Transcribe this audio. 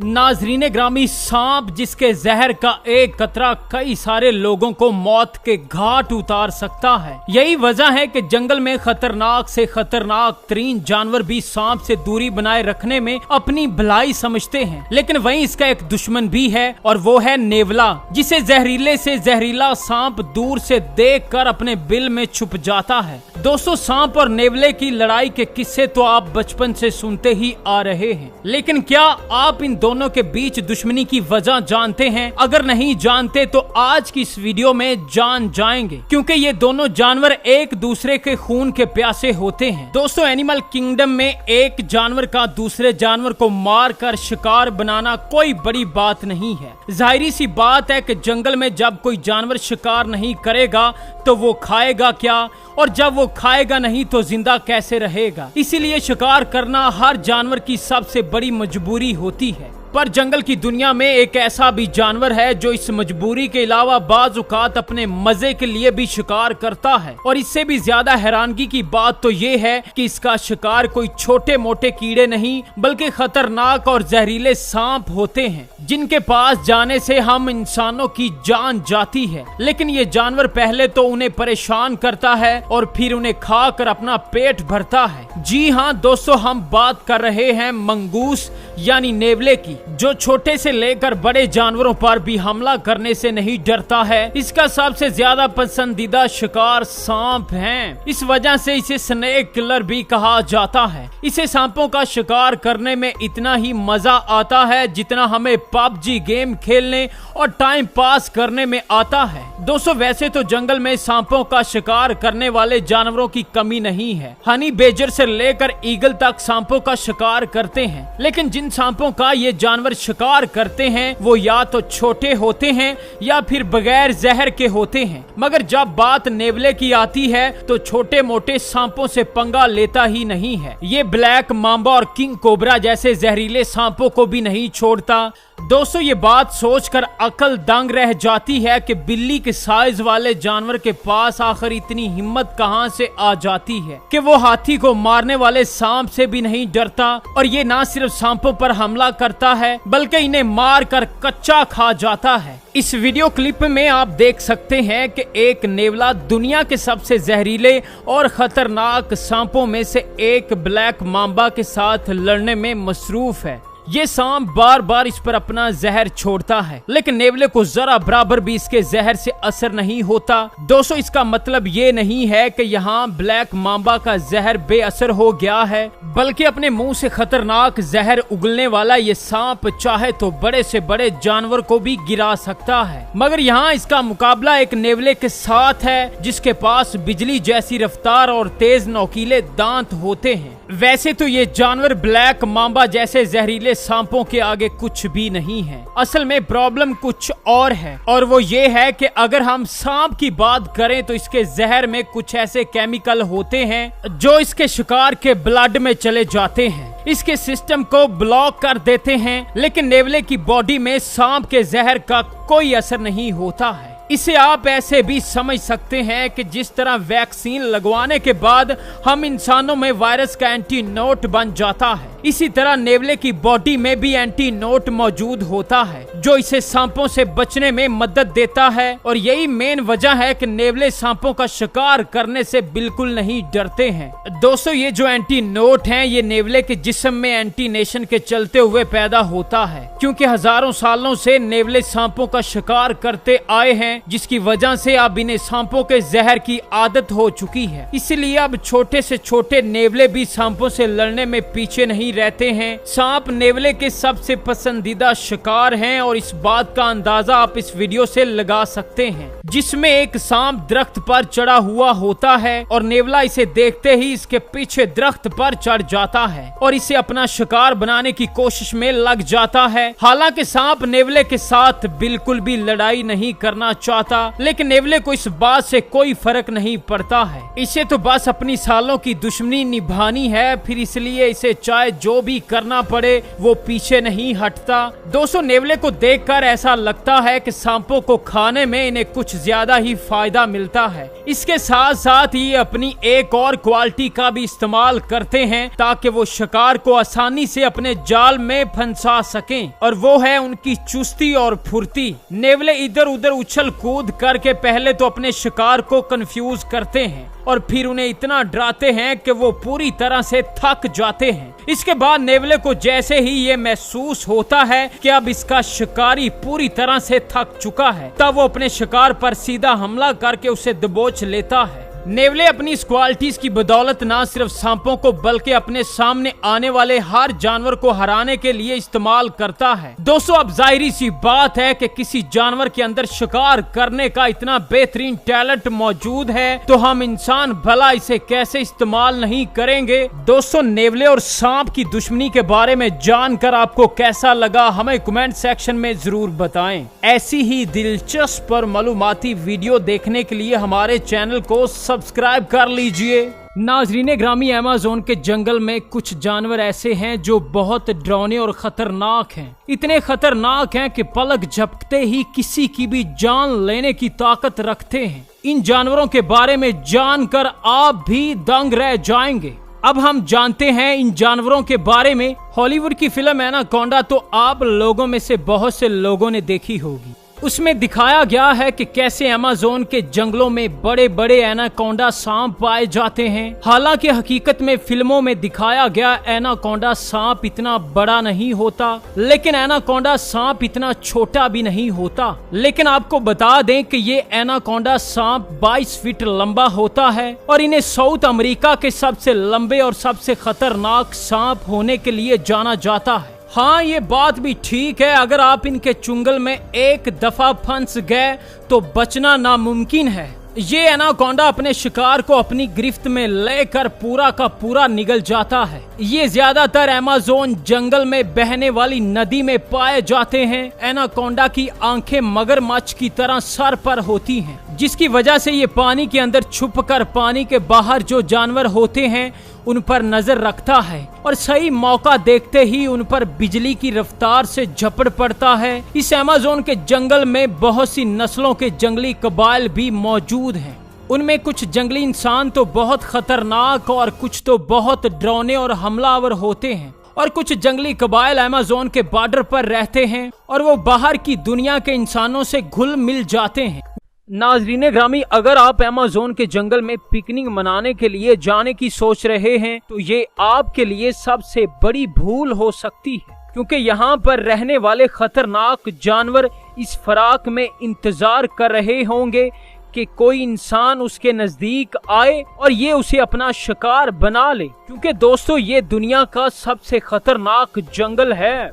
नाजरीन ग्रामी, सांप जिसके जहर का एक कतरा कई सारे लोगों को मौत के घाट उतार सकता है। यही वजह है कि जंगल में खतरनाक से खतरनाक तरीन जानवर भी सांप से दूरी बनाए रखने में अपनी भलाई समझते हैं। लेकिन वहीं इसका एक दुश्मन भी है और वो है नेवला, जिसे जहरीले से जहरीला सांप दूर से देखकर अपने बिल में छुप जाता है। दोस्तों, सांप और नेवले की लड़ाई के किस्से तो आप बचपन से सुनते ही आ रहे हैं, लेकिन क्या आप इन दोनों के बीच दुश्मनी की वजह जानते हैं? अगर नहीं जानते तो आज की इस वीडियो में जान जाएंगे, क्योंकि ये दोनों जानवर एक दूसरे के खून के प्यासे होते हैं। दोस्तों, एनिमल किंगडम में एक जानवर का दूसरे जानवर को मार कर शिकार बनाना कोई बड़ी बात नहीं है। जाहिर सी बात है कि जंगल में जब कोई जानवर शिकार नहीं करेगा तो वो खाएगा क्या, और जब वो खाएगा नहीं तो जिंदा कैसे रहेगा। इसीलिए शिकार करना हर जानवर की सबसे बड़ी मजबूरी होती है। पर जंगल की दुनिया में एक ऐसा भी जानवर है जो इस मजबूरी के अलावा बाज औकात अपने मजे के लिए भी शिकार करता है। और इससे भी ज्यादा हैरानगी की बात तो ये है कि इसका शिकार कोई छोटे मोटे कीड़े नहीं बल्कि खतरनाक और जहरीले सांप होते हैं, जिनके पास जाने से हम इंसानों की जान जाती है। लेकिन ये जानवर पहले तो उन्हें परेशान करता है और फिर उन्हें खाकर अपना पेट भरता है। जी हाँ दोस्तों, हम बात कर रहे हैं मंगूस यानी नेवले की, जो छोटे से लेकर बड़े जानवरों पर भी हमला करने से नहीं डरता है। इसका सबसे ज्यादा पसंदीदा शिकार सांप हैं। इस वजह से इसे स्नेक किलर भी कहा जाता है। इसे सांपों का शिकार करने में इतना ही मजा आता है जितना हमें पबजी गेम खेलने और टाइम पास करने में आता है। दोस्तों, वैसे तो जंगल में सांपों का शिकार करने वाले जानवरों की कमी नहीं है। हनी बेजर से लेकर ईगल तक सांपों का शिकार करते हैं, लेकिन जिन सांपों का ये जानवर शिकार करते हैं वो या तो छोटे होते हैं या फिर बगैर जहर के होते हैं। मगर जब बात नेवले की आती है तो छोटे मोटे सांपों से पंगा लेता ही नहीं है। ये ब्लैक मांबा और किंग कोबरा जैसे जहरीले सांपों को भी नहीं छोड़ता। दोस्तों, ये बात सोचकर अकल दंग रह जाती है कि बिल्ली के साइज वाले जानवर के पास आखिर इतनी हिम्मत कहां से आ जाती है कि वो हाथी को मारने वाले सांप से भी नहीं डरता। और ये ना सिर्फ सांपों पर हमला करता है बल्कि इन्हें मार कर कच्चा खा जाता है। इस वीडियो क्लिप में आप देख सकते हैं कि एक नेवला दुनिया के सबसे जहरीले और खतरनाक सांपों में से एक ब्लैक मांबा के साथ लड़ने में मसरूफ है। ये सांप बार बार इस पर अपना जहर छोड़ता है, लेकिन नेवले को जरा बराबर भी इसके जहर से असर नहीं होता। दोस्तों, इसका मतलब ये नहीं है कि यहाँ ब्लैक मांबा का जहर बेअसर हो गया है, बल्कि अपने मुंह से खतरनाक जहर उगलने वाला ये सांप चाहे तो बड़े से बड़े जानवर को भी गिरा सकता है। मगर यहाँ इसका मुकाबला एक नेवले के साथ है जिसके पास बिजली जैसी रफ्तार और तेज नोकीले दांत होते हैं। वैसे तो ये जानवर ब्लैक मांबा जैसे जहरीले सांपों के आगे कुछ भी नहीं है। असल में प्रॉब्लम कुछ और है, और वो ये है कि अगर हम सांप की बात करें तो इसके जहर में कुछ ऐसे केमिकल होते हैं जो इसके शिकार के ब्लड में चले जाते हैं, इसके सिस्टम को ब्लॉक कर देते हैं। लेकिन नेवले की बॉडी में सांप के जहर का कोई असर नहीं होता है। इसे आप ऐसे भी समझ सकते हैं कि जिस तरह वैक्सीन लगवाने के बाद हम इंसानों में वायरस का एंटीनोट बन जाता है, इसी तरह नेवले की बॉडी में भी एंटीनोट मौजूद होता है जो इसे सांपों से बचने में मदद देता है। और यही मेन वजह है कि नेवले सांपों का शिकार करने से बिल्कुल नहीं डरते हैं। दोस्तों, ये जो एंटीनोट हैं ये नेवले के जिस्म में एंटीनेशन के चलते हुए पैदा होता है, क्योंकि हजारों सालों से नेवले सांपों का शिकार करते आए हैं, जिसकी वजह से अब इन्हें सांपों के जहर की आदत हो चुकी है। इसलिए अब छोटे से छोटे नेवले भी सांपों से लड़ने में पीछे नहीं रहते हैं। सांप नेवले के सबसे पसंदीदा शिकार हैं और इस बात का अंदाजा आप इस वीडियो से लगा सकते हैं, जिसमें एक सांप दरख्त पर चढ़ा हुआ होता है और नेवला इसे देखते ही इसके पीछे दरख्त पर चढ़ जाता है और इसे अपना शिकार बनाने की कोशिश में लग जाता है। हालांकि सांप नेवले के साथ बिल्कुल भी लड़ाई नहीं करना चाहता, लेकिन नेवले को इस बात से कोई फर्क नहीं पड़ता है। इसे तो बस अपनी सालों की दुश्मनी निभानी है, फिर इसलिए इसे चाहे जो भी करना पड़े वो पीछे नहीं हटता। दोस्तों, नेवले को देखकर ऐसा लगता है कि सांपों को खाने में इन्हें कुछ ज्यादा ही फायदा मिलता है। इसके साथ साथ ये अपनी एक और क्वालिटी का भी इस्तेमाल करते हैं ताकि वो शिकार को आसानी से अपने जाल में फंसा सकें, और वो है उनकी चुस्ती और फुर्ती। नेवले इधर उधर उछल कूद करके पहले तो अपने शिकार को कंफ्यूज करते हैं और फिर उन्हें इतना डराते हैं कि वो पूरी तरह से थक जाते हैं। इसके बाद नेवले को जैसे ही ये महसूस होता है कि अब इसका शिकारी पूरी तरह से थक चुका है, तब वो अपने शिकार पर सीधा हमला करके उसे दबोच लेता है। नेवले अपनी इस क्वालिटीज की बदौलत न सिर्फ सांपों को बल्कि अपने सामने आने वाले हर जानवर को हराने के लिए इस्तेमाल करता है। दोस्तों, अब जाहिर सी बात है कि किसी जानवर के अंदर शिकार करने का इतना बेहतरीन टैलेंट मौजूद है तो हम इंसान भला इसे कैसे इस्तेमाल नहीं करेंगे। दोस्तों, नेवले और सांप की दुश्मनी के बारे में जानकर आपको कैसा लगा हमें कमेंट सेक्शन में जरूर बताएं। ऐसी ही दिलचस्प और मालूमाती वीडियो देखने के लिए हमारे चैनल को सब्सक्राइब कर लीजिए। नाजरीन ग्रामी, अमेज़न के जंगल में कुछ जानवर ऐसे हैं जो बहुत डरावने और खतरनाक हैं। इतने खतरनाक हैं कि पलक झपकते ही किसी की भी जान लेने की ताकत रखते हैं। इन जानवरों के बारे में जानकर आप भी दंग रह जाएंगे। अब हम जानते हैं इन जानवरों के बारे में। हॉलीवुड की फिल्म एनाकोंडा तो आप लोगों में से बहुत से लोगों ने देखी होगी। उसमें दिखाया गया है कि कैसे अमेज़न के जंगलों में बड़े बड़े एनाकोंडा सांप पाए जाते हैं। हालांकि हकीकत में फिल्मों में दिखाया गया एनाकोंडा सांप इतना बड़ा नहीं होता, लेकिन एनाकोंडा सांप इतना छोटा भी नहीं होता। लेकिन आपको बता दें कि ये एनाकोंडा सांप 22 फीट लंबा होता है और इन्हें साउथ अमेरिका के सबसे लंबे और सबसे खतरनाक सांप होने के लिए जाना जाता है। हाँ, ये बात भी ठीक है, अगर आप इनके चुंगल में एक दफा फंस गए तो बचना नामुमकिन है। ये एनाकोंडा अपने शिकार को अपनी गिरफ्त में लेकर पूरा का पूरा निगल जाता है। ये ज्यादातर अमेज़न जंगल में बहने वाली नदी में पाए जाते हैं। एनाकोंडा की आंखें मगरमच्छ की तरह सर पर होती हैं, जिसकी वजह से ये पानी के अंदर छुपकर पानी के बाहर जो जानवर होते हैं उन पर नजर रखता है और सही मौका देखते ही उन पर बिजली की रफ्तार से झपट पड़ता है। इस अमेज़न के जंगल में बहुत सी नस्लों के जंगली कबाइल भी मौजूद हैं। उनमें कुछ जंगली इंसान तो बहुत खतरनाक और कुछ तो बहुत डरावने और हमलावर होते हैं, और कुछ जंगली कबाइल अमेज़न के बॉर्डर पर रहते हैं और वो बाहर की दुनिया के इंसानों से घुल मिल जाते हैं। नाजरीन ग्रामी, अगर आप अमेज़न के जंगल में पिकनिक मनाने के लिए जाने की सोच रहे हैं तो ये आपके लिए सबसे बड़ी भूल हो सकती है, क्योंकि यहाँ पर रहने वाले खतरनाक जानवर इस फराक में इंतजार कर रहे होंगे कि कोई इंसान उसके नजदीक आए और ये उसे अपना शिकार बना ले, क्योंकि दोस्तों ये दुनिया का सबसे खतरनाक जंगल है।